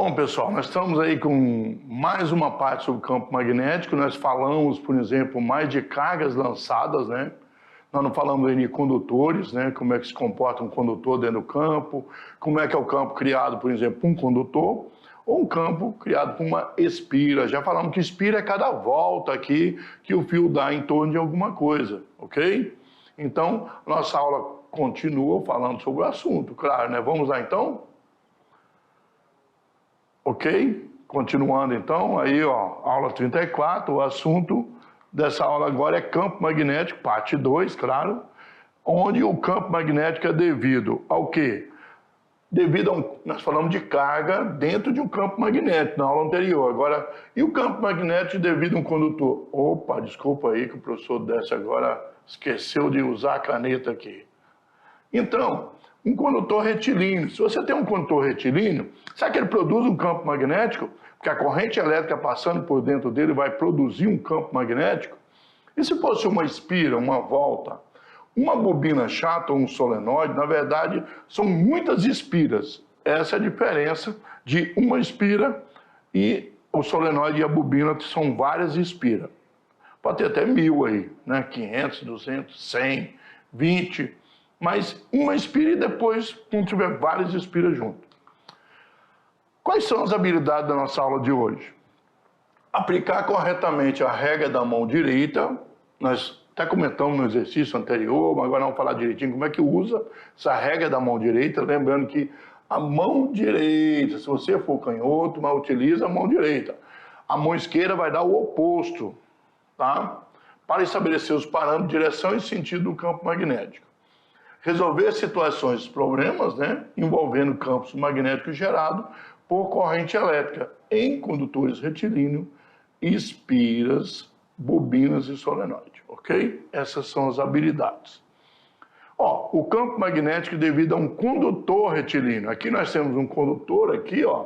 Bom, pessoal, nós estamos aí com mais uma parte sobre o campo magnético. Nós falamos, por exemplo, mais de cargas lançadas, né? Nós não falamos aí de condutores, né? Como é que se comporta um condutor dentro do campo, como é que é o campo criado, por exemplo, por um condutor, ou um campo criado por uma espira. Já falamos que espira é cada volta aqui que o fio dá em torno de alguma coisa, ok? Então, nossa aula continua falando sobre o assunto, claro, né? Vamos lá então? Ok? Continuando então, aí ó, aula 34, o assunto dessa aula agora é campo magnético, parte 2, claro, onde o campo magnético é devido ao quê? Devido a nós falamos de carga dentro de um campo magnético na aula anterior. Agora, e o campo magnético devido a um condutor? Opa, desculpa aí que o professor Décio agora esqueceu de usar a caneta aqui. Então, um condutor retilíneo. Se você tem um condutor retilíneo, será que ele produz um campo magnético? Porque a corrente elétrica passando por dentro dele vai produzir um campo magnético? E se fosse uma espira, uma volta? Uma bobina chata ou um solenoide, na verdade, são muitas espiras. Essa é a diferença de uma espira e o solenoide e a bobina são várias espiras. Pode ter até 1000 aí, né? 500, 200, 100, 20... Mas uma espira e depois, quando tiver várias espiras junto. Quais são as habilidades da nossa aula de hoje? Aplicar corretamente a regra da mão direita. Nós até comentamos no exercício anterior, mas agora vamos falar direitinho como é que usa essa regra da mão direita. Lembrando que a mão direita, se você for canhoto, mas utiliza a mão direita. A mão esquerda vai dar o oposto, tá? Para estabelecer os parâmetros de direção e sentido do campo magnético. Resolver situações, problemas, né, envolvendo campos magnéticos gerados por corrente elétrica em condutores retilíneos, espiras, bobinas e solenoide, ok? Essas são as habilidades. Ó, o campo magnético devido a um condutor retilíneo. Aqui nós temos um condutor aqui, ó,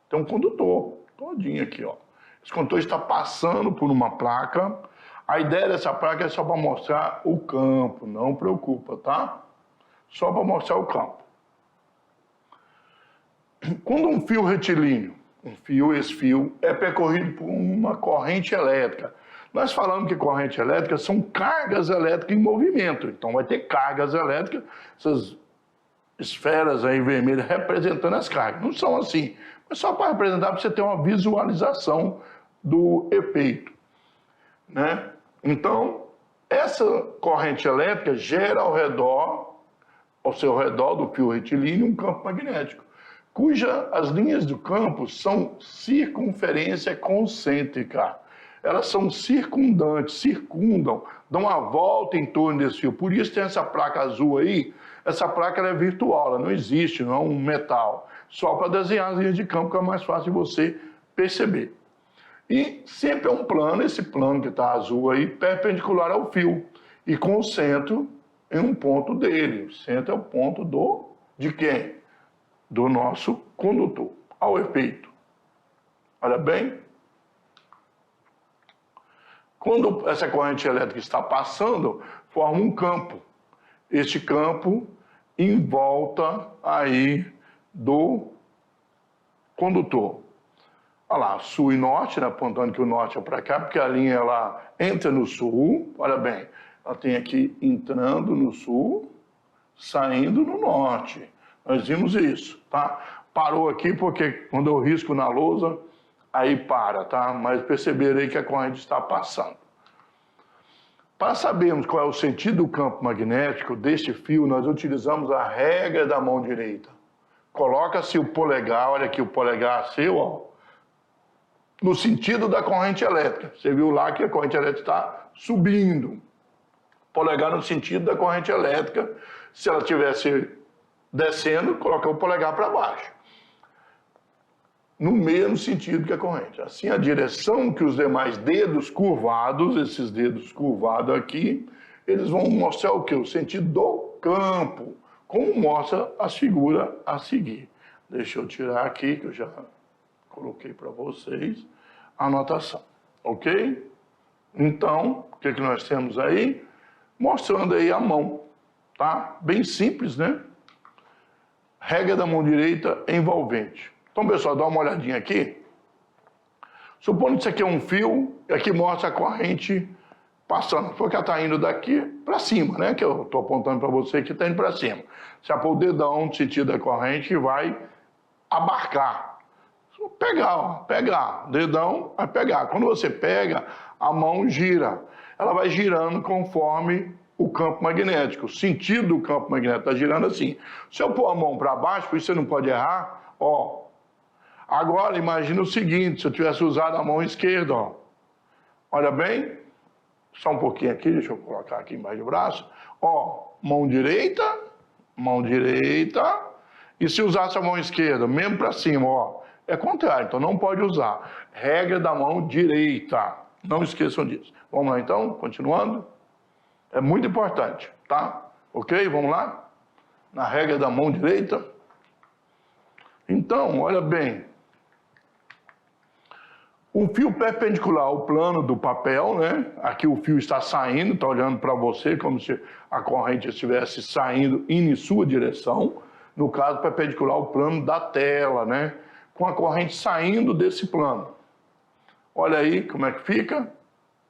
tem um condutor todinho aqui, ó. Esse condutor está passando por uma placa. A ideia dessa placa é só para mostrar o campo, não preocupa, tá? Só para mostrar o campo. Quando um fio retilíneo, esse fio, é percorrido por uma corrente elétrica. Nós falamos que corrente elétrica são cargas elétricas em movimento. Então vai ter cargas elétricas, essas esferas aí vermelhas representando as cargas. Não são assim, mas só para representar, para você ter uma visualização do efeito, né? Então, essa corrente elétrica gera ao seu redor do fio retilíneo, um campo magnético, cuja as linhas do campo são circunferência concêntrica. Elas são circundantes, circundam, dão uma volta em torno desse fio. Por isso tem essa placa azul aí. Essa placa ela é virtual, ela não existe, não é um metal. Só para desenhar as linhas de campo que é mais fácil de você perceber. E sempre é um plano, esse plano que está azul aí, perpendicular ao fio. E com o centro em um ponto dele. O centro é o ponto de quem? Do nosso condutor. Ao efeito. Olha bem. Quando essa corrente elétrica está passando, forma um campo. Este campo em volta aí do condutor. Olha lá, sul e norte, né, apontando que o norte é para cá, porque a linha ela entra no sul. Olha bem. Ela tem aqui entrando no sul, saindo no norte. Nós vimos isso, tá? Parou aqui porque quando eu risco na lousa, aí para, tá? Mas perceberam aí que a corrente está passando. Para sabermos qual é o sentido do campo magnético deste fio, nós utilizamos a regra da mão direita. Coloca-se o polegar, olha aqui o polegar seu, ó, no sentido da corrente elétrica. Você viu lá que a corrente elétrica está subindo. Polegar no sentido da corrente elétrica. Se ela estivesse descendo, colocar o polegar para baixo. No mesmo sentido que a corrente. Assim, a direção que os demais dedos curvados, esses dedos curvados aqui, eles vão mostrar o quê? O sentido do campo, como mostra as figuras a seguir. Deixa eu tirar aqui, que eu já coloquei para vocês a anotação, ok? Então, o que nós temos aí? Mostrando aí a mão, tá? Bem simples, né? Regra da mão direita envolvente. Então, pessoal, dá uma olhadinha aqui. Supondo que isso aqui é um fio, e aqui mostra a corrente passando. Porque ela está indo daqui para cima, né? Que eu estou apontando para você que está indo para cima. Você vai pôr o dedão no sentido da corrente e vai abarcar. Pegar, ó, pegar. Dedão vai pegar. Quando você pega, a mão gira. Ela vai girando conforme o campo magnético. O sentido do campo magnético está girando assim. Se eu pôr a mão para baixo, por isso você não pode errar, ó. Agora, imagina o seguinte, se eu tivesse usado a mão esquerda, ó. Olha bem, só um pouquinho aqui, deixa eu colocar aqui embaixo do braço. Ó, mão direita, e se usasse a mão esquerda, mesmo para cima, ó, é contrário, então não pode usar. Regra da mão direita, não esqueçam disso. Vamos lá então, continuando. É muito importante, tá? Ok? Vamos lá? Na regra da mão direita. Então, olha bem. O fio perpendicular ao plano do papel, né? Aqui o fio está saindo, está olhando para você como se a corrente estivesse saindo indo em sua direção. No caso, perpendicular ao plano da tela, né? Com a corrente saindo desse plano. Olha aí como é que fica,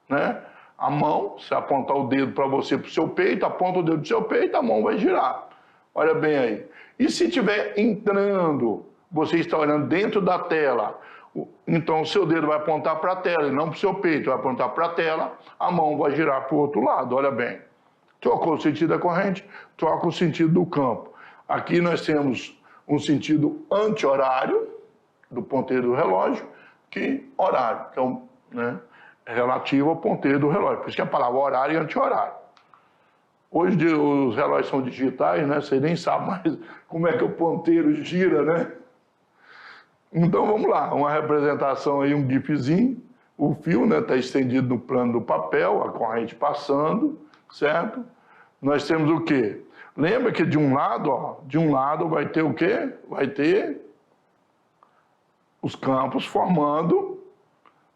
né? A mão, se apontar o dedo para você, para o seu peito, aponta o dedo do seu peito, a mão vai girar. Olha bem aí. E se estiver entrando, você está olhando dentro da tela, então o seu dedo vai apontar para a tela e não para o seu peito, vai apontar para a tela, a mão vai girar para o outro lado, olha bem. Trocou o sentido da corrente, troca o sentido do campo. Aqui nós temos um sentido anti-horário do ponteiro do relógio, que horário, que é um, né, relativo ao ponteiro do relógio. Por isso que a palavra horário é anti-horário. Hoje os relógios são digitais, né? Você nem sabe mais como é que o ponteiro gira, né? Então vamos lá, uma representação aí, um gifzinho, o fio, né, está estendido no plano do papel, a corrente passando, certo? Nós temos o quê? Lembra que de um lado, ó, de um lado vai ter o quê? Vai ter os campos formando,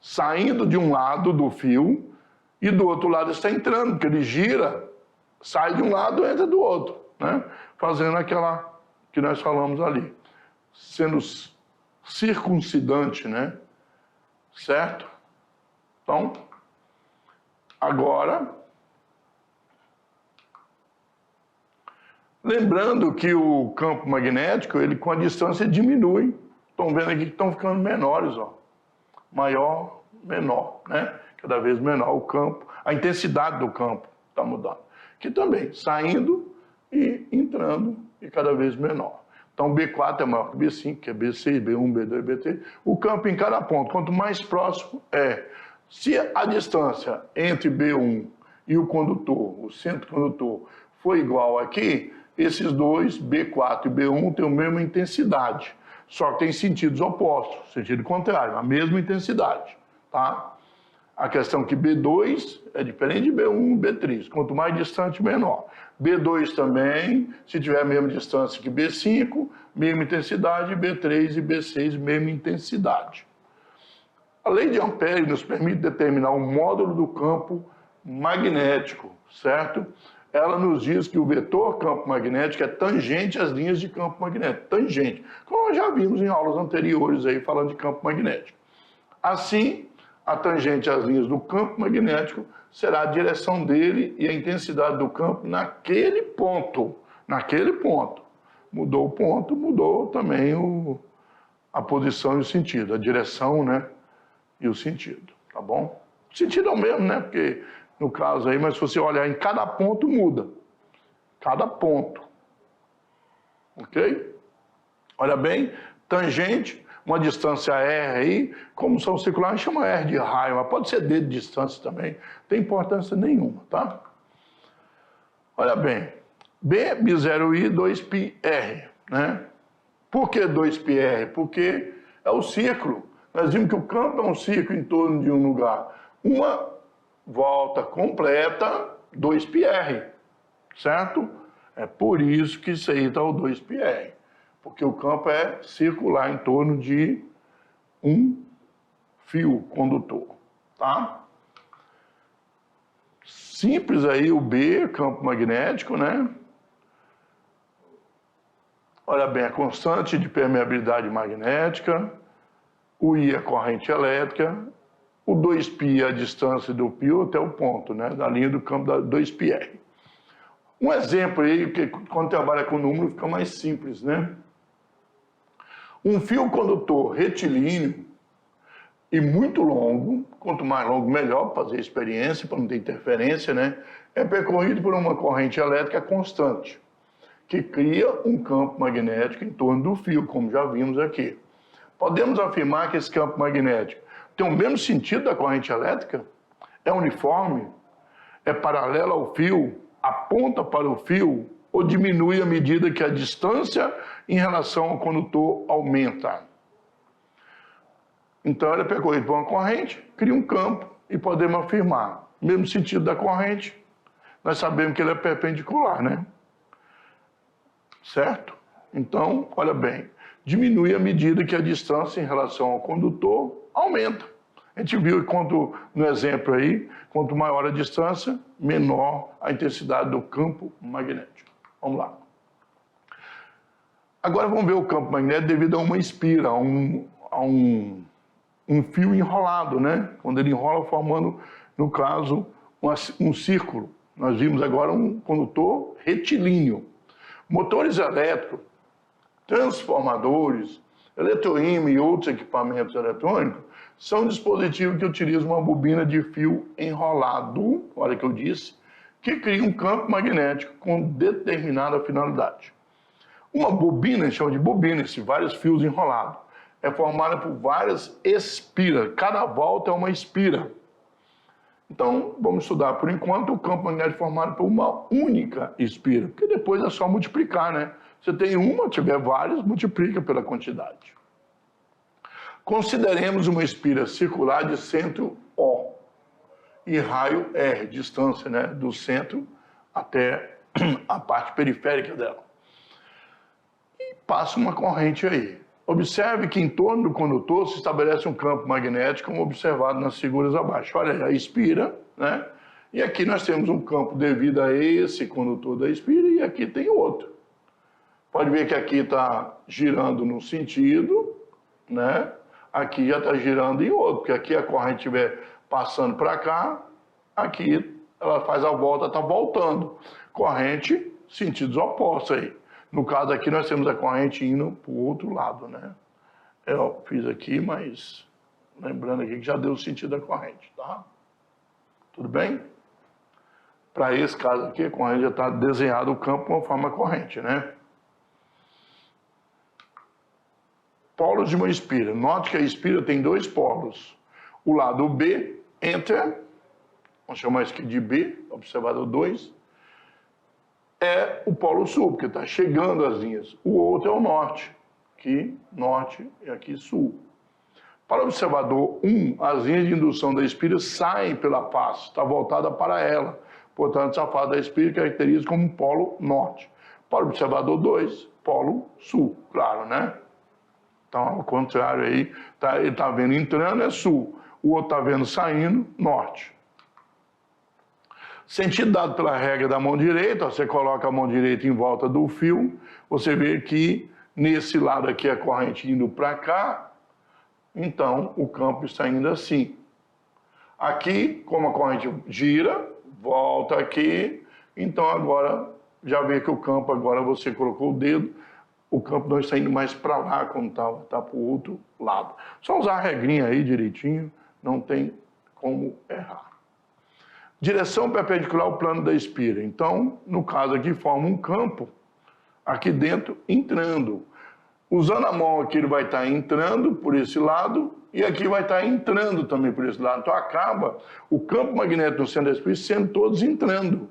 saindo de um lado do fio e do outro lado está entrando, porque ele gira, sai de um lado e entra do outro, né? Fazendo aquela que nós falamos ali, sendo circuncidante, né? Certo? Então, agora, lembrando que o campo magnético, ele com a distância diminui. Estão vendo aqui que estão ficando menores, ó. Maior, menor, né? Cada vez menor o campo, a intensidade do campo está mudando. Que também, saindo e entrando e cada vez menor. Então, B4 é maior que B5, que é B6, B1, B2, B3. O campo em cada ponto, quanto mais próximo é. Se a distância entre B1 e o condutor, o centro condutor, for igual aqui, esses dois, B4 e B1, têm a mesma intensidade. Só que tem sentidos opostos, sentido contrário, a mesma intensidade, tá? A questão é que B2 é diferente de B1 e B3, quanto mais distante, menor. B2 também, se tiver a mesma distância que B5, mesma intensidade, B3 e B6, mesma intensidade. A lei de Ampère nos permite determinar o módulo do campo magnético, certo? Ela nos diz que o vetor campo magnético é tangente às linhas de campo magnético, tangente, como nós já vimos em aulas anteriores aí falando de campo magnético. Assim, a tangente às linhas do campo magnético será a direção dele e a intensidade do campo naquele ponto. Naquele ponto. Mudou o ponto, mudou também a posição e o sentido, a direção, né, e o sentido, tá bom? O sentido é o mesmo, né, porque no caso aí, mas se você olhar em cada ponto, muda. Cada ponto. Ok? Olha bem, tangente, uma distância R aí, como são circulares, chama R de raio, mas pode ser D de distância também, não tem importância nenhuma, tá? Olha bem, B, B0I, 2πr, né? Por que 2πr? Porque é o círculo. Nós vimos que o campo é um círculo em torno de um lugar. Uma volta completa, 2πr, certo? É por isso que isso aí está o 2πr. Porque o campo é circular em torno de um fio condutor, tá? Simples aí o B, campo magnético, né? Olha bem, a constante de permeabilidade magnética, o I é a corrente elétrica, o 2π é a distância do fio até o ponto, né, da linha do campo da 2πr. Um exemplo aí, que quando trabalha com número fica mais simples, né? Um fio condutor retilíneo e muito longo, quanto mais longo melhor, para fazer experiência, para não ter interferência, né? É percorrido por uma corrente elétrica constante, que cria um campo magnético em torno do fio, como já vimos aqui. Podemos afirmar que esse campo magnético tem o mesmo sentido da corrente elétrica? É uniforme? É paralelo ao fio? Aponta para o fio? Ou diminui à medida que a distância em relação ao condutor aumenta? Então, ele é percorrido por uma corrente, cria um campo e podemos afirmar, mesmo sentido da corrente, nós sabemos que ele é perpendicular, né? Certo? Então, olha bem, diminui à medida que a distância em relação ao condutor aumenta. A gente viu quanto, no exemplo aí, quanto maior a distância, menor a intensidade do campo magnético. Vamos lá. Agora vamos ver o campo magnético devido a uma espira, a um fio enrolado, né? Quando ele enrola formando, no caso, um círculo. Nós vimos agora um condutor retilíneo. Motores elétricos, transformadores, eletroímã e outros equipamentos eletrônicos são dispositivos que utilizam uma bobina de fio enrolado, olha que eu disse, que cria um campo magnético com determinada finalidade. Uma bobina, a gente chama de bobina, esses vários fios enrolados, é formada por várias espiras. Cada volta é uma espira. Então, vamos estudar por enquanto o campo magnético formado por uma única espira, porque depois é só multiplicar, né? Você tem uma, tiver várias, multiplica pela quantidade. Consideremos uma espira circular de centro O e raio R, distância, né, do centro até a parte periférica dela. E passa uma corrente aí. Observe que em torno do condutor se estabelece um campo magnético, como observado nas figuras abaixo. Olha aí, a espira, né? E aqui nós temos um campo devido a esse condutor da espira e aqui tem outro. Pode ver que aqui está girando num sentido, né? Aqui já está girando em outro, porque aqui a corrente estiver passando para cá, aqui ela faz a volta, está voltando. Corrente, sentidos opostos aí. No caso aqui nós temos a corrente indo para o outro lado, né? Eu fiz aqui, mas lembrando aqui que já deu o sentido da corrente, tá? Tudo bem? Para esse caso aqui, a corrente já está desenhado o campo conforme a corrente, né? Polos de uma espira. Note que a espira tem dois polos. O lado B, enter, vamos chamar isso aqui de B, observador 2, é o polo sul, porque está chegando as linhas. O outro é o norte, aqui norte e aqui sul. Para o observador 1, as linhas de indução da espira saem pela face, está voltada para ela. Portanto, essa face da espira caracteriza como polo norte. Para o observador 2, polo sul, claro, né? Então, ao contrário aí, ele está vendo entrando, é sul. O outro está vendo saindo, norte. Sentido dado pela regra da mão direita, você coloca a mão direita em volta do fio, você vê que nesse lado aqui a corrente indo para cá, então o campo está indo assim. Aqui, como a corrente gira, volta aqui, então agora já vê que o campo, agora você colocou o dedo, o campo não está indo mais para lá como estava, está para o outro lado. Só usar a regrinha aí direitinho, não tem como errar. Direção perpendicular ao plano da espira. Então, no caso aqui, forma um campo aqui dentro, entrando. Usando a mão aqui, ele vai estar entrando por esse lado e aqui vai estar entrando também por esse lado. Então, acaba o campo magnético no centro da espira sendo todos entrando.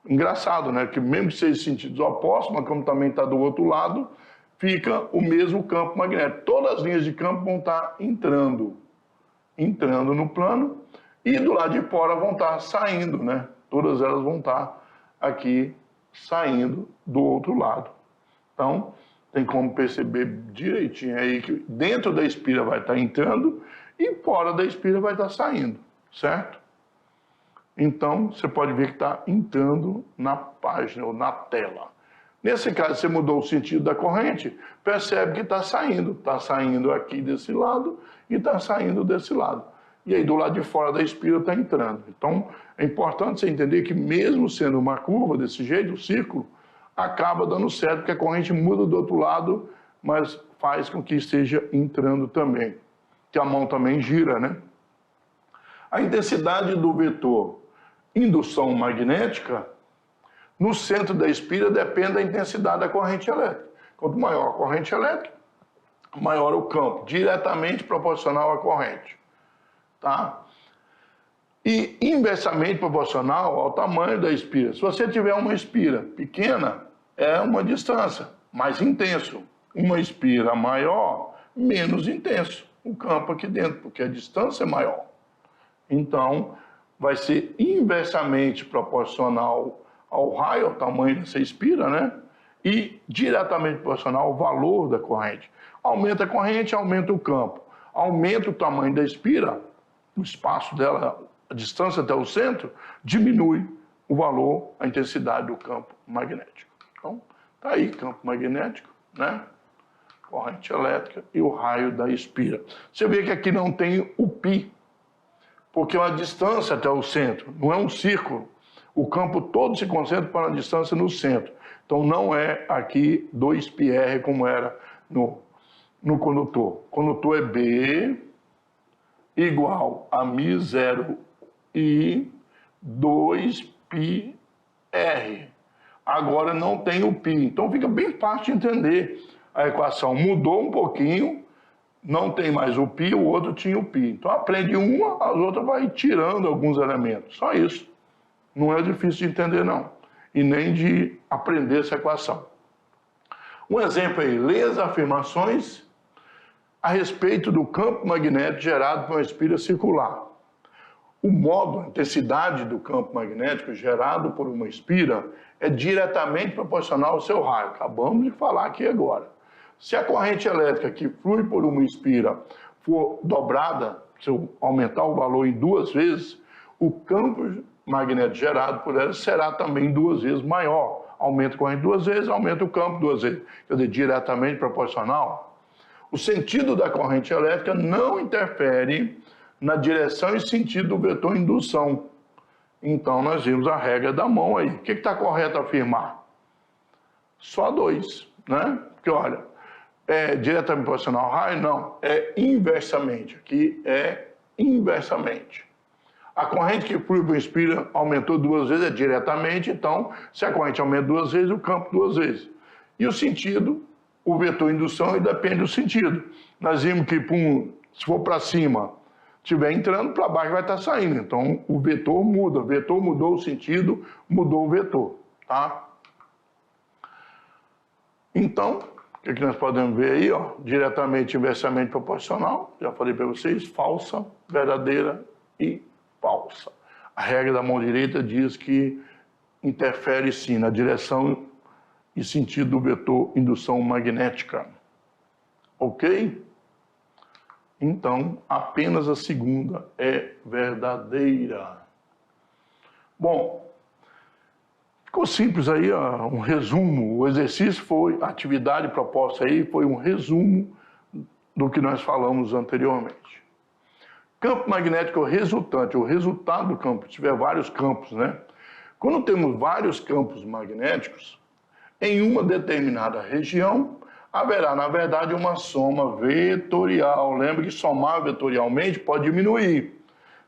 Engraçado, né? Que mesmo que sejam sentidos opostos, mas como também está do outro lado, fica o mesmo campo magnético. Todas as linhas de campo vão estar entrando no plano. E do lado de fora vão estar saindo, né? Todas elas vão estar aqui saindo do outro lado. Então, tem como perceber direitinho aí que dentro da espira vai estar entrando e fora da espira vai estar saindo, certo? Então, você pode ver que está entrando na página ou na tela. Nesse caso, você mudou o sentido da corrente, percebe que está saindo aqui desse lado e está saindo desse lado. E aí do lado de fora da espira está entrando. Então, é importante você entender que mesmo sendo uma curva desse jeito, o círculo, acaba dando certo, porque a corrente muda do outro lado, mas faz com que esteja entrando também. Que a mão também gira, né? A intensidade do vetor indução magnética, no centro da espira, depende da intensidade da corrente elétrica. Quanto maior a corrente elétrica, maior o campo, diretamente proporcional à corrente. Tá? E inversamente proporcional ao tamanho da espira. Se você tiver uma espira pequena, é uma distância mais intenso. Uma espira maior, menos intenso o campo aqui dentro, porque a distância é maior. Então, vai ser inversamente proporcional ao raio, ao tamanho dessa espira, né? E diretamente proporcional ao valor da corrente. Aumenta a corrente, aumenta o campo. Aumenta o tamanho da espira, o espaço dela, a distância até o centro, diminui o valor, a intensidade do campo magnético. Então, tá aí, campo magnético, né? Corrente elétrica e o raio da espira. Você vê que aqui não tem o π, porque é uma distância até o centro, não é um círculo. O campo todo se concentra para uma distância no centro. Então não é aqui 2πr como era no condutor. O condutor é B igual a μ0 I 2πr. Agora não tem o π, então fica bem fácil de entender. A equação mudou um pouquinho, não tem mais o π, o outro tinha o π. Então aprende uma, as outras vai tirando alguns elementos. Só isso. Não é difícil de entender, não. E nem de aprender essa equação. Um exemplo aí, lê as afirmações a respeito do campo magnético gerado por uma espira circular. O modo, a intensidade do campo magnético gerado por uma espira é diretamente proporcional ao seu raio. Acabamos de falar aqui agora. Se a corrente elétrica que flui por uma espira for dobrada, se eu aumentar o valor em 2 vezes, o campo magnético gerado por ela será também 2 vezes maior. Aumenta a corrente 2 vezes, aumenta o campo 2 vezes. Quer dizer, diretamente proporcional. O sentido da corrente elétrica não interfere na direção e sentido do vetor indução. Então, nós vimos a regra da mão aí. O que está correto afirmar? Só 2, né? Porque, olha, é diretamente proporcional ao raio? Não, é inversamente. Aqui é inversamente. A corrente que flui por espira aumentou 2 vezes, é diretamente, então, se a corrente aumenta 2 vezes, o campo 2 vezes. E o sentido, o vetor indução, depende do sentido. Nós vimos que, se for para cima, estiver entrando, para baixo vai estar saindo. Então, o vetor muda. O vetor mudou o sentido, mudou o vetor, tá? Então, o que nós podemos ver aí, ó? Diretamente, inversamente proporcional. Já falei para vocês, falsa, verdadeira e falsa. A regra da mão direita diz que interfere sim na direção e sentido do vetor indução magnética. Ok? Então, apenas a segunda é verdadeira. Bom, ficou simples aí, ó, um resumo. O exercício foi, a atividade proposta aí foi um resumo do que nós falamos anteriormente. Campo magnético resultante, o resultado do campo, se tiver vários campos, né? Quando temos vários campos magnéticos, em uma determinada região, haverá, na verdade, uma soma vetorial. Lembre que somar vetorialmente pode diminuir.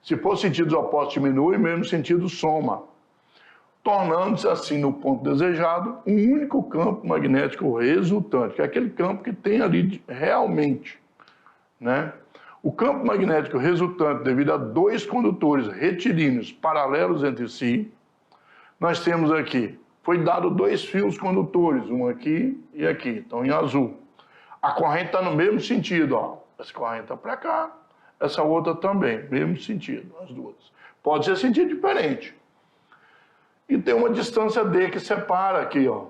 Se for sentidos opostos, diminui, mesmo sentido soma. Tornando-se, assim, no ponto desejado, um único campo magnético resultante, que é aquele campo que tem ali realmente, né? O campo magnético resultante, devido a 2 condutores retilíneos paralelos entre si, nós temos aqui, foi dado 2 fios condutores, um aqui e aqui, então em azul. A corrente está no mesmo sentido, ó. Essa corrente está para cá, essa outra também, mesmo sentido, as duas. Pode ser sentido diferente. E tem uma distância D que separa aqui, ó.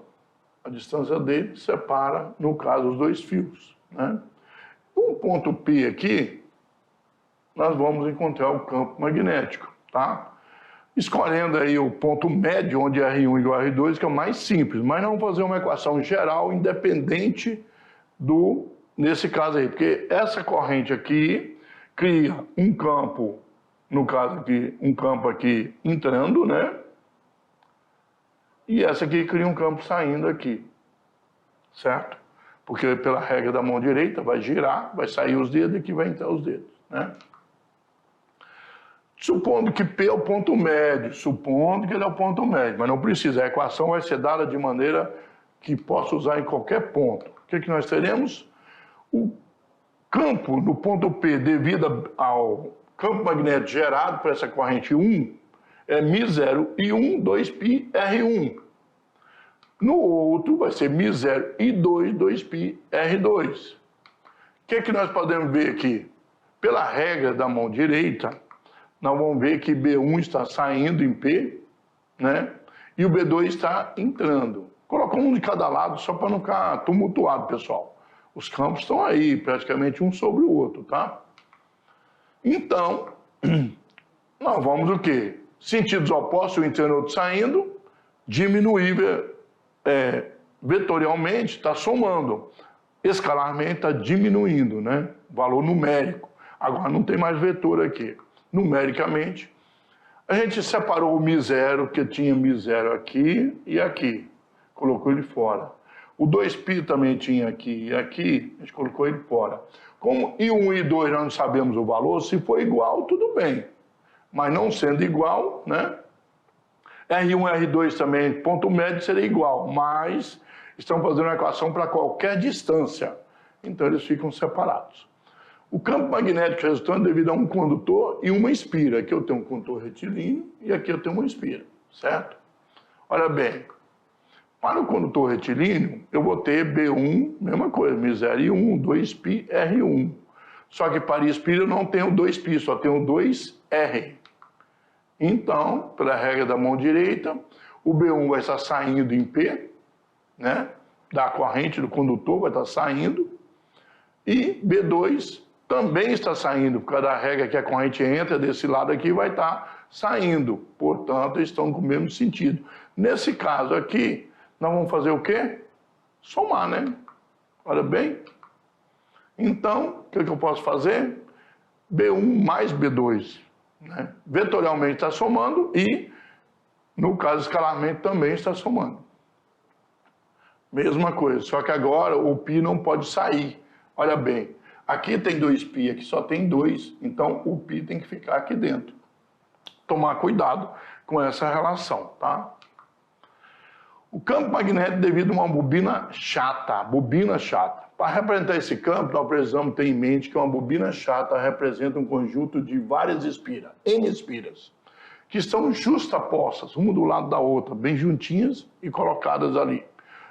A distância D separa, no caso, os 2 fios, né? Um ponto P aqui, nós vamos encontrar o campo magnético, tá? escolhendo aí o ponto médio, onde R1 igual a R2, que é o mais simples, mas não vamos fazer uma equação geral independente nesse caso aí, porque essa corrente aqui cria um campo, no caso aqui, um campo aqui entrando, né? E essa aqui cria um campo saindo aqui, certo? Porque pela regra da mão direita vai girar, vai sair os dedos e aqui vai entrar os dedos, né? Supondo que P é o ponto médio, supondo que ele é o ponto médio, mas não precisa, a equação vai ser dada de maneira que possa usar em qualquer ponto. O que nós teremos? O campo no ponto P, devido ao campo magnético gerado por essa corrente 1, é μ0 I1, 2π R1. No outro vai ser μ0 I2, 2π R2. O que nós podemos ver aqui? Pela regra da mão direita, nós vamos ver que B1 está saindo em P, né? E o B2 está entrando. Colocou um de cada lado só para não ficar tumultuado, pessoal. Os campos estão aí, praticamente um sobre o outro, tá? Então, nós vamos o quê? Sentidos opostos, um entrando e outro saindo, diminuir vetorialmente, está somando. Escalarmente está diminuindo, né? Valor numérico. Agora não tem mais vetor aqui. Numericamente, a gente separou o μ0, que tinha μ0 aqui e aqui, colocou ele fora. O 2π também tinha aqui e aqui, a gente colocou ele fora. Como I1 e I2 nós não sabemos o valor, se for igual, tudo bem. Mas não sendo igual, né? R1 e R2 também, ponto médio seria igual, mas estão fazendo uma equação para qualquer distância. Então eles ficam separados. O campo magnético resultante devido a um condutor e uma espira. Aqui eu tenho um condutor retilíneo e aqui eu tenho uma espira, certo? Olha bem, para o condutor retilíneo, eu vou ter B1, mesma coisa, μ0 I1, 2π R1. Só que para a espira eu não tenho 2π, só tenho 2R. Então, pela regra da mão direita, o B1 vai estar saindo em P, né? Da corrente do condutor vai estar saindo, e B2 também está saindo, por causa da regra que a corrente entra desse lado aqui, vai estar saindo. Portanto, estão com o mesmo sentido. Nesse caso aqui, nós vamos fazer o quê? Somar, né? Olha bem. Então, o que eu posso fazer? B1 mais B2. Né? Vetorialmente está somando e, no caso, escalarmente também está somando. Mesma coisa, só que agora o π não pode sair. Olha bem. Aqui tem 2π, aqui só tem 2, então o π tem que ficar aqui dentro. Tomar cuidado com essa relação, tá? O campo magnético devido a uma bobina chata, Para representar esse campo, nós precisamos ter em mente que uma bobina chata representa um conjunto de várias espiras, N espiras, que estão justapostas, uma do lado da outra, bem juntinhas e colocadas ali.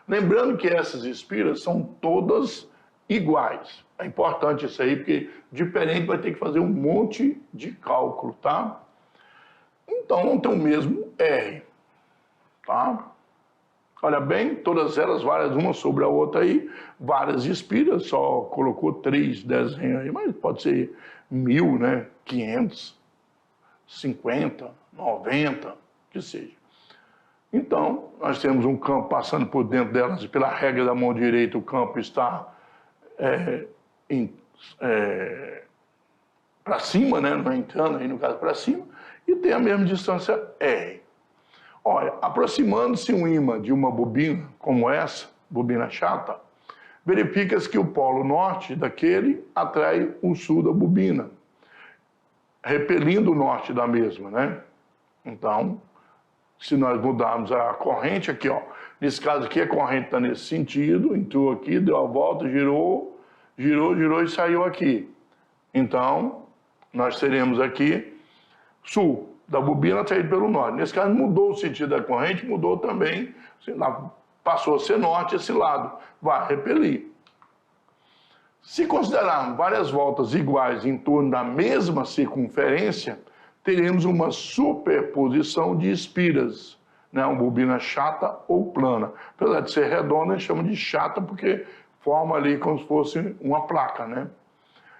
Lembrando que essas espiras são todas iguais. É importante isso aí, porque diferente vai ter que fazer um monte de cálculo, tá? Então, não tem o mesmo R, tá? Olha bem, todas elas, várias, uma sobre a outra aí, várias espiras, só colocou 3 desenhos aí, mas pode ser 1000, né? 500, 50, 90, que seja. Então, nós temos um campo passando por dentro delas, e pela regra da mão direita, o campo está para cima, né? Não entrando aí, no caso, para cima, e tem a mesma distância R. Olha, aproximando-se um ímã de uma bobina como essa, bobina chata, verifica-se que o polo norte daquele atrai o sul da bobina, repelindo o norte da mesma, né? Então, se nós mudarmos a corrente aqui, ó, nesse caso aqui a corrente está nesse sentido, entrou aqui, deu a volta, girou, girou, girou e saiu aqui. Então, nós teremos aqui sul da bobina atraído pelo norte. Nesse caso, mudou o sentido da corrente, mudou também, passou a ser norte esse lado, vai repelir. Se considerarmos várias voltas iguais em torno da mesma circunferência, teremos uma superposição de espiras, né? Uma bobina chata ou plana. Apesar de ser redonda, a gente chama de chata porque forma ali como se fosse uma placa, né?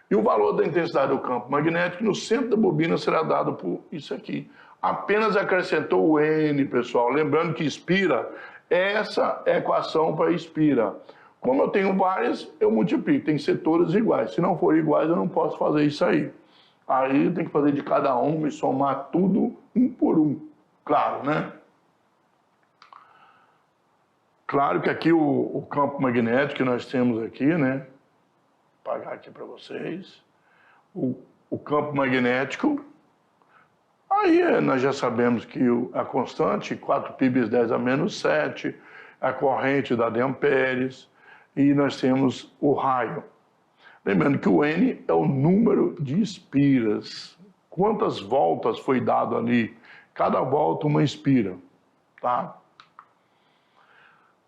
E o valor da intensidade do campo magnético no centro da bobina será dado por isso aqui. Apenas acrescentou o N, pessoal. Lembrando que Spira, essa é a equação para Spira. Como eu tenho várias, eu multiplico. Tem que ser todas iguais. Se não forem iguais, eu não posso fazer isso aí. Aí tem que fazer de cada um e somar tudo um por um. Claro, né? Claro que aqui o campo magnético que nós temos aqui, né? Vou apagar aqui para vocês. O campo magnético, aí nós já sabemos que a constante, 4 π vezes 10 a menos 7, a corrente da de amperes, e nós temos o raio. Lembrando que o N é o número de espiras. Quantas voltas foi dado ali? Cada volta uma espira, tá?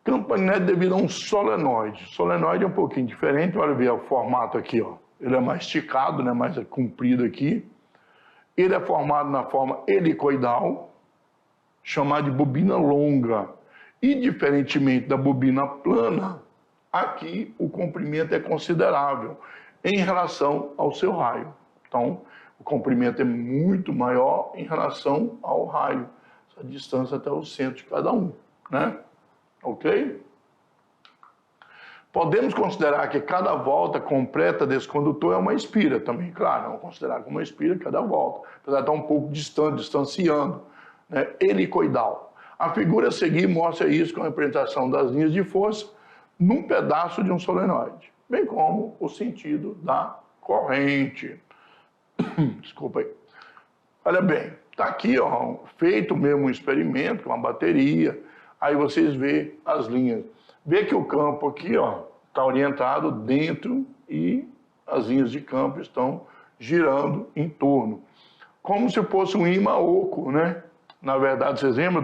Campo magnético devido a um solenoide. Solenoide é um pouquinho diferente, olha ver o formato aqui, ó. Ele é mais esticado, né, mais comprido aqui. Ele é formado na forma helicoidal, chamada de bobina longa. E, diferentemente da bobina plana, aqui o comprimento é considerável em relação ao seu raio. Então, o comprimento é muito maior em relação ao raio, essa distância até o centro de cada um, né? Ok? Podemos considerar que cada volta completa desse condutor é uma espira também, claro, vamos considerar como uma espira cada volta, apesar de estar um pouco distante, distanciando, né? Helicoidal. A figura a seguir mostra isso com a representação das linhas de força num pedaço de um solenoide, bem como o sentido da corrente. Desculpa aí. Olha bem, está aqui, ó, feito mesmo um experimento com uma bateria, aí vocês veem as linhas. Vê que o campo aqui, ó, está orientado dentro e as linhas de campo estão girando em torno. Como se fosse um ímã oco, né? Na verdade, vocês lembram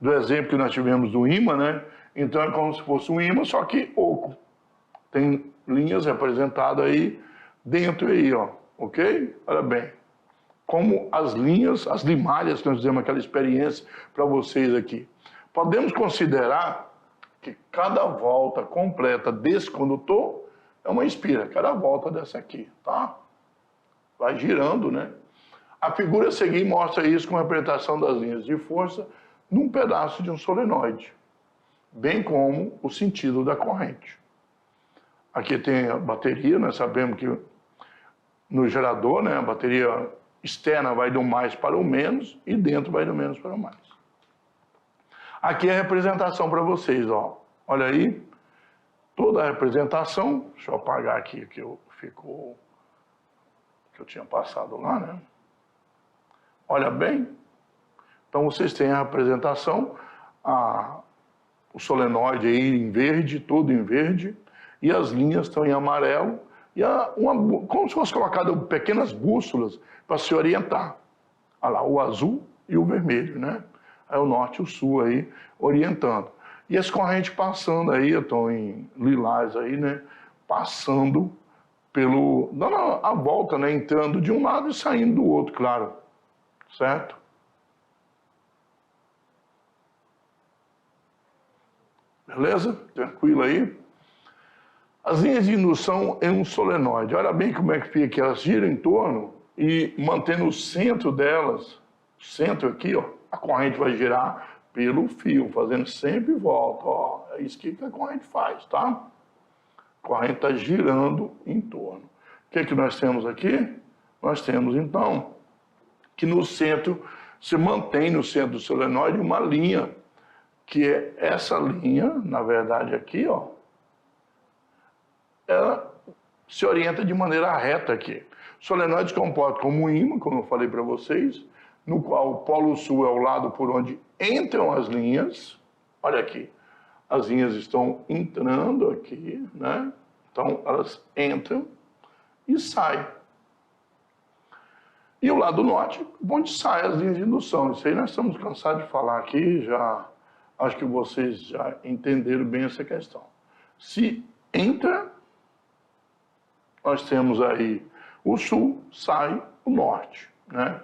do exemplo que nós tivemos do ímã, né? Então é como se fosse um ímã, só que oco. Tem linhas representadas aí dentro aí, ó, ok? Olha bem. Como as linhas, as limalhas que nós fizemos aquela experiência para vocês aqui. Podemos considerar que cada volta completa desse condutor é uma espira, cada volta dessa aqui, tá? Vai girando, né? A figura a seguir mostra isso com a representação das linhas de força num pedaço de um solenoide, bem como o sentido da corrente. Aqui tem a bateria, nós sabemos que no gerador, né, a bateria externa vai do mais para o menos e dentro vai do menos para o mais. Aqui é a representação para vocês, ó. Olha aí, toda a representação. Deixa eu apagar aqui que eu tinha passado lá, né? Olha bem. Então vocês têm a representação, o solenoide aí em verde, todo em verde, e as linhas estão em amarelo, e como se fosse colocado pequenas bússolas para se orientar. Olha lá, o azul e o vermelho, né? Aí o norte e o sul aí orientando. E as correntes passando aí, estão em lilás aí, né? Passando dando a volta, né? Entrando de um lado e saindo do outro, claro. Certo? Beleza? Tranquilo aí? As linhas de indução em um solenoide. Olha bem como é que fica, que elas giram em torno e mantendo o centro delas, o centro aqui, ó, a corrente vai girar pelo fio, fazendo sempre volta, ó. É isso que a corrente faz, tá? A corrente está girando em torno. O que nós temos aqui? Nós temos, então, que no centro, se mantém no centro do solenoide uma linha, que é essa linha, na verdade aqui, ó, ela se orienta de maneira reta aqui. O solenoide se comporta como um ímã, como eu falei para vocês, no qual o polo sul é o lado por onde entram as linhas. Olha aqui, as linhas estão entrando aqui, né? Então elas entram e saem. E o lado norte, onde saem as linhas de indução. Isso aí nós estamos cansados de falar aqui, já acho que vocês já entenderam bem essa questão. Se entra, nós temos aí o sul, sai o norte, né?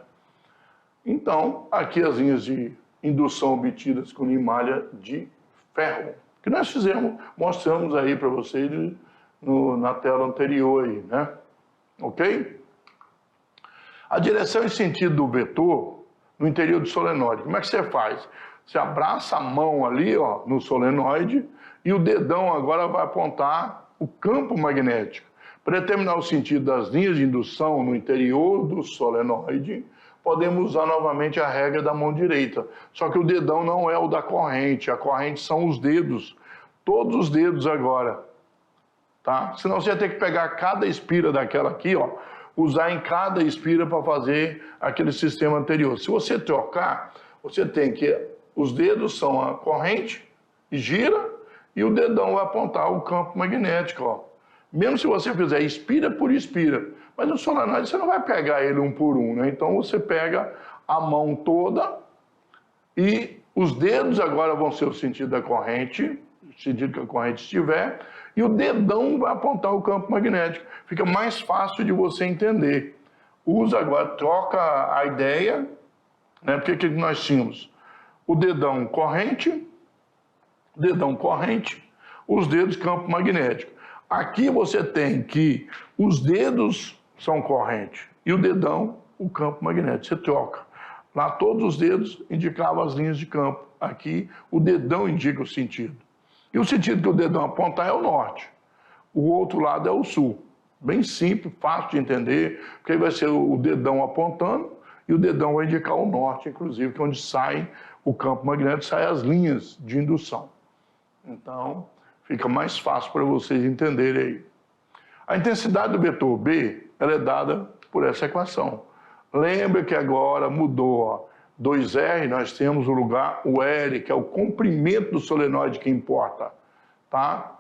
Então, aqui as linhas de indução obtidas com limalha de ferro, que nós fizemos, mostramos aí para vocês na tela anterior aí, né? ok? A direção e sentido do vetor no interior do solenoide, como é que você faz? Você abraça a mão ali, ó, no solenoide, e o dedão agora vai apontar o campo magnético. Para determinar o sentido das linhas de indução no interior do solenoide, podemos usar novamente a regra da mão direita. Só que o dedão não é o da corrente, a corrente são os dedos, todos os dedos agora, tá? Senão você ia ter que pegar cada espira daquela aqui, ó, usar em cada espira para fazer aquele sistema anterior. Se você trocar, você tem que, os dedos são a corrente, e gira, e o dedão vai apontar o campo magnético, ó. Mesmo se você fizer espira por espira, mas o solenoide você não vai pegar ele um por um, né? Então você pega a mão toda e os dedos agora vão ser o sentido da corrente, o sentido que a corrente estiver, e o dedão vai apontar o campo magnético. Fica mais fácil de você entender. Usa agora, troca a ideia, né? Porque o que nós tínhamos? O dedão corrente, os dedos campo magnético. Aqui você tem que os dedos são corrente e o dedão o campo magnético. Você troca. Lá todos os dedos indicavam as linhas de campo. Aqui o dedão indica o sentido. E o sentido que o dedão apontar é o norte. O outro lado é o sul. Bem simples, fácil de entender, porque aí vai ser o dedão apontando e o dedão vai indicar o norte, inclusive, que é onde sai o campo magnético, saem as linhas de indução. Então, fica mais fácil para vocês entenderem aí. A intensidade do vetor B, ela é dada por essa equação. Lembra que agora mudou, ó, 2R, nós temos o lugar, o L, que é o comprimento do solenoide que importa, tá?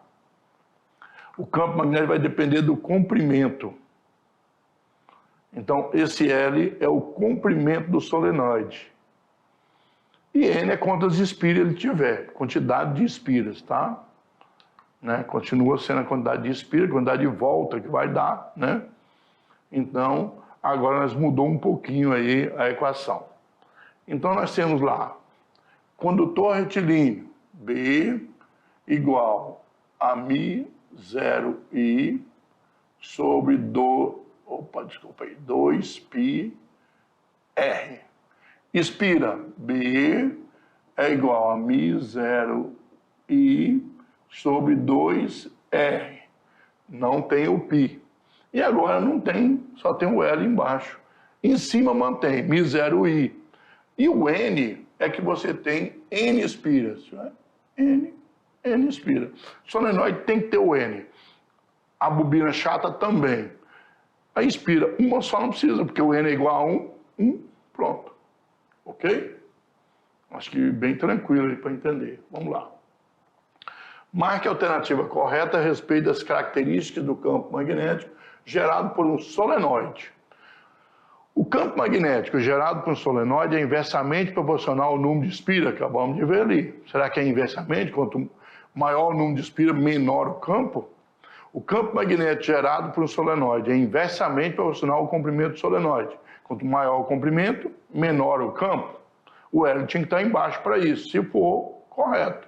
O campo magnético vai depender do comprimento. Então, esse L é o comprimento do solenoide. E N é quantas espiras ele tiver, quantidade de espiras, tá? Né? Continua sendo a quantidade de espira, a quantidade de volta que vai dar, né? Então, agora nós mudou um pouquinho aí a equação. Então, nós temos lá, condutor retilíneo, B igual a μ0I sobre 2πr. Espira, B é igual a μ0I sobre 2R. Não tem o π. E agora não tem, só tem o L embaixo. Em cima mantém μ0I. E o N é que você tem N espiras. Né? N espira. Solenoide tem que ter o N. A bobina chata também. A espira, uma só não precisa, porque o N é igual a 1, pronto. Ok? Acho que bem tranquilo aí para entender. Vamos lá. Marque a alternativa correta a respeito das características do campo magnético gerado por um solenoide. O campo magnético gerado por um solenoide é inversamente proporcional ao número de espira, acabamos de ver ali. Será que é inversamente? Quanto maior o número de espira, menor o campo? O campo magnético gerado por um solenoide é inversamente proporcional ao comprimento do solenoide. Quanto maior o comprimento, menor o campo. O L tinha que estar embaixo para isso, se for correto.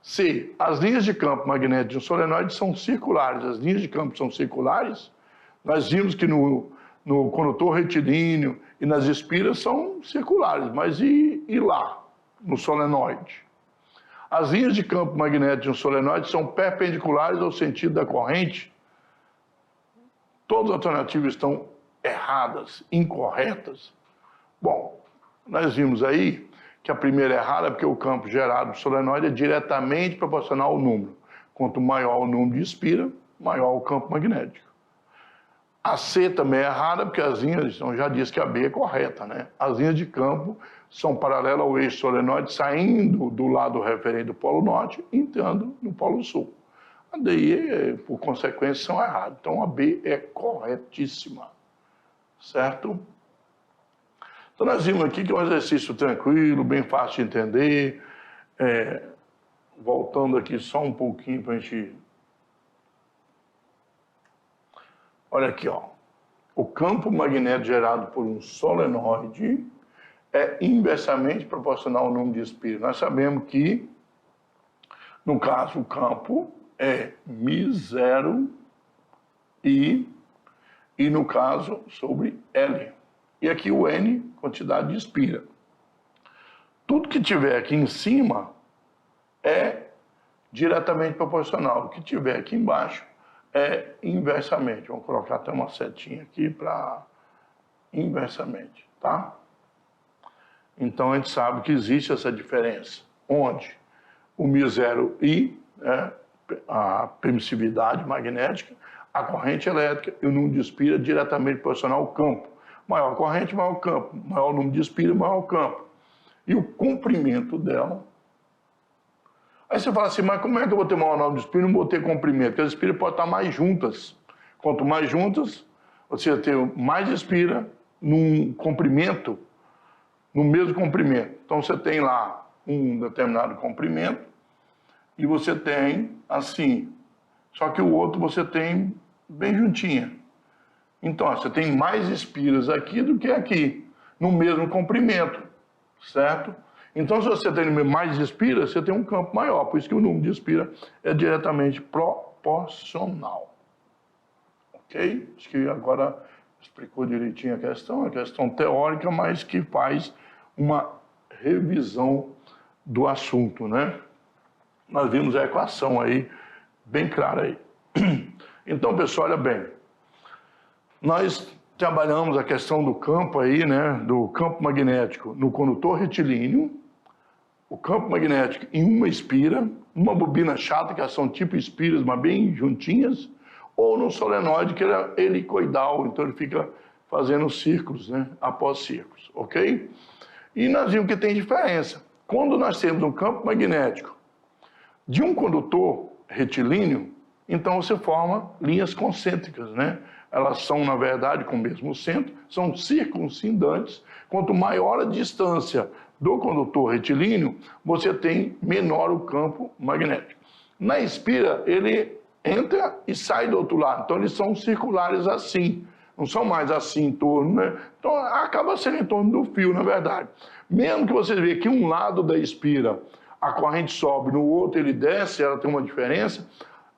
Se as linhas de campo magnético de um solenoide são circulares, as linhas de campo são circulares, nós vimos que no condutor retilíneo e nas espiras são circulares, mas e lá, no solenoide? As linhas de campo magnético de um solenoide são perpendiculares ao sentido da corrente. Todas as alternativas estão erradas, incorretas. Bom, nós vimos aí que a primeira é errada porque o campo gerado do solenoide é diretamente proporcional ao número. Quanto maior o número de espira, maior o campo magnético. A C também é errada porque as linhas, então já disse que a B é correta, né? As linhas de campo são paralelas ao eixo solenoide, saindo do lado referente do polo norte e entrando no polo sul. A D e E, por consequência, são erradas. Então a B é corretíssima. Certo? Então nós vimos aqui que é um exercício tranquilo, bem fácil de entender. Voltando aqui só um pouquinho para a gente... Olha aqui, ó. O campo magnético gerado por um solenoide é inversamente proporcional ao número de espiras. Nós sabemos que, no caso, o campo é μ0I e, no caso, sobre L. E aqui o N, quantidade de espira. Tudo que tiver aqui em cima é diretamente proporcional. O que tiver aqui embaixo é inversamente. Vamos colocar até uma setinha aqui para inversamente, tá? Então a gente sabe que existe essa diferença, onde o μ0i é a permissividade magnética, a corrente elétrica e o número de espira diretamente proporcional ao campo. Maior a corrente, maior o campo. Maior o número de espira, maior o campo. E o comprimento dela. Aí você fala assim, mas como é que eu vou ter maior número de espira e não vou ter comprimento? Porque as espiras podem estar mais juntas. Quanto mais juntas, você vai ter mais espira num comprimento, no mesmo comprimento. Então você tem lá um determinado comprimento e você tem assim. Só que o outro você tem bem juntinha. Então, ó, você tem mais espiras aqui do que aqui, no mesmo comprimento, certo? Então, se você tem mais espiras, você tem um campo maior. Por isso que o número de espira é diretamente proporcional. Ok? Acho que agora explicou direitinho a questão teórica, mas que faz uma revisão do assunto, né? Nós vimos a equação aí, bem clara aí. Então, pessoal, olha bem. Nós trabalhamos a questão do campo aí, né? Do campo magnético no condutor retilíneo, o campo magnético em uma espira, uma bobina chata, que são tipo espiras, mas bem juntinhas, ou no solenoide, que é helicoidal, então ele fica fazendo círculos, né? Após círculos, ok? E nós vimos que tem diferença. Quando nós temos um campo magnético de um condutor retilíneo, então você forma linhas concêntricas, né? Elas são, na verdade, com o mesmo centro, são circuncindantes. Quanto maior a distância do condutor retilíneo, você tem menor o campo magnético. Na espira, ele entra e sai do outro lado. Então, eles são circulares assim. Não são mais assim em torno, né? Então, acaba sendo em torno do fio, na verdade. Mesmo que você veja que um lado da espira, a corrente sobe, no outro ele desce, ela tem uma diferença.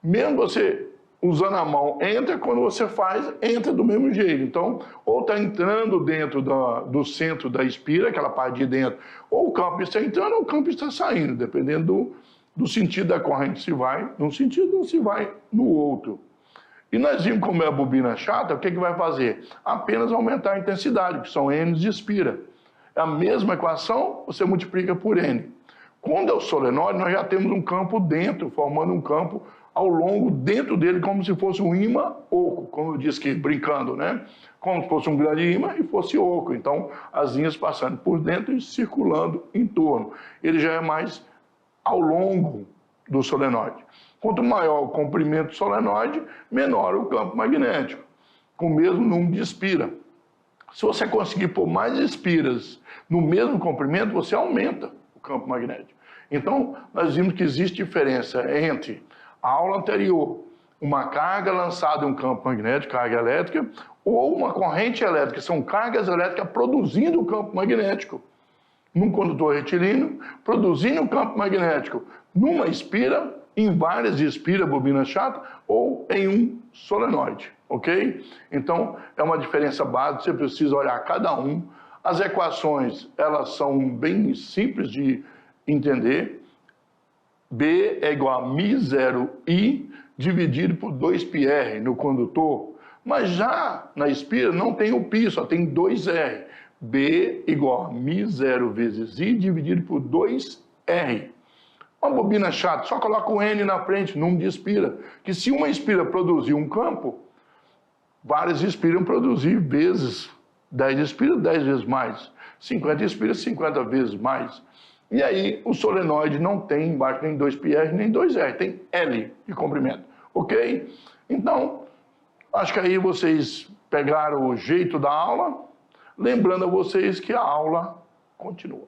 Mesmo você usando a mão, entra, quando você faz, entra do mesmo jeito. Então, ou está entrando dentro do centro da espira, aquela parte de dentro, ou o campo está entrando ou o campo está saindo, dependendo do sentido da corrente, se vai num sentido ou se vai no outro. E nós vimos como é a bobina chata, o que vai fazer? Apenas aumentar a intensidade, que são N de espira. É a mesma equação, você multiplica por N. Quando é o solenoide, nós já temos um campo dentro, formando um campo ao longo dentro dele, como se fosse um ímã oco, como eu disse que brincando, né? Como se fosse um grande ímã e fosse oco. Então, as linhas passando por dentro e circulando em torno. Ele já é mais ao longo do solenoide. Quanto maior o comprimento do solenoide, menor o campo magnético, com o mesmo número de espira. Se você conseguir pôr mais espiras no mesmo comprimento, você aumenta o campo magnético. Então, nós vimos que existe diferença entre a aula anterior, uma carga lançada em um campo magnético, carga elétrica, ou uma corrente elétrica, são cargas elétricas produzindo o campo magnético num condutor retilíneo, produzindo o campo magnético numa espira, em várias espiras, bobina chata, ou em um solenoide, ok? Então, é uma diferença básica, você precisa olhar cada um. As equações, elas são bem simples de entender. B é igual a μ0i dividido por 2πr no condutor, mas já na espira não tem o π, só tem 2r. B igual a μ0 vezes i dividido por 2r. Uma bobina chata, só coloca o N na frente, número de espira, que se uma espira produzir um campo, várias espiras produzir vezes, 10 espiras, 10 vezes mais, 50 espiras, 50 vezes mais. E aí o solenoide não tem embaixo nem 2πr nem 2r, tem L de comprimento, ok? Então, acho que aí vocês pegaram o jeito da aula, lembrando a vocês que a aula continua.